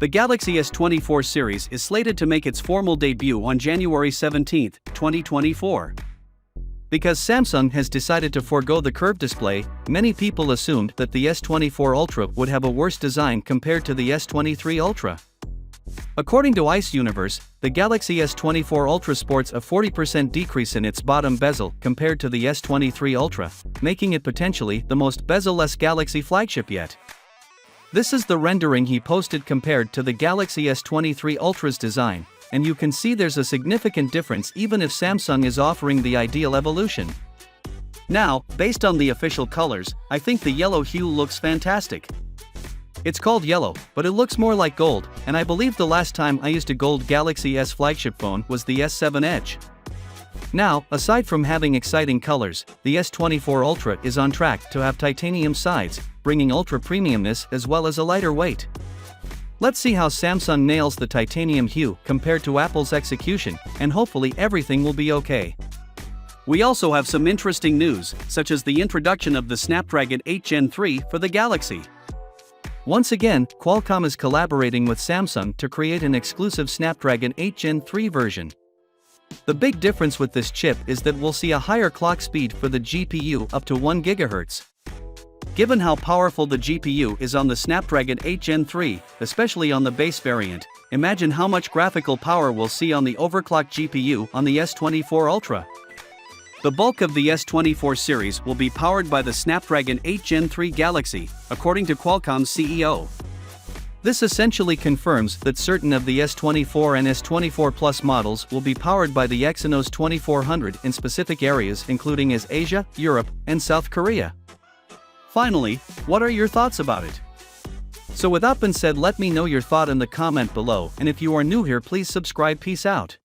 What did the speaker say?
The Galaxy S24 series is slated to make its formal debut on January 17, 2024. Because Samsung has decided to forego the curved display, many people assumed that the S24 Ultra would have a worse design compared to the S23 Ultra. According to Ice Universe, the Galaxy S24 Ultra sports a 40% decrease in its bottom bezel compared to the S23 Ultra, making it potentially the most bezel-less Galaxy flagship yet. This is the rendering he posted compared to the Galaxy S23 Ultra's design, and you can see there's a significant difference even if Samsung is offering the ideal evolution. Now, based on the official colors, I think the yellow hue looks fantastic. It's called yellow, but it looks more like gold, and I believe the last time I used a gold Galaxy S flagship phone was the S7 Edge. Now, aside from having exciting colors, the S24 Ultra is on track to have titanium sides, bringing ultra premiumness as well as a lighter weight. Let's see how Samsung nails the titanium hue compared to Apple's execution, and hopefully everything will be okay. We also have some interesting news, such as the introduction of the Snapdragon 8 Gen 3 for the Galaxy. Once again, Qualcomm is collaborating with Samsung to create an exclusive Snapdragon 8 Gen 3 version. The big difference with this chip is that we'll see a higher clock speed for the GPU up to 1 GHz. Given how powerful the GPU is on the Snapdragon 8 Gen 3, especially on the base variant, imagine how much graphical power we'll see on the overclocked GPU on the S24 Ultra. The bulk of the S24 series will be powered by the Snapdragon 8 Gen 3 Galaxy, according to Qualcomm's CEO. This essentially confirms that certain of the S24 and S24 Plus models will be powered by the Exynos 2400 in specific areas including as Asia, Europe, and South Korea. Finally, what are your thoughts about it? So with that being said, let me know your thought in the comment below, and if you are new here, please subscribe. Peace out.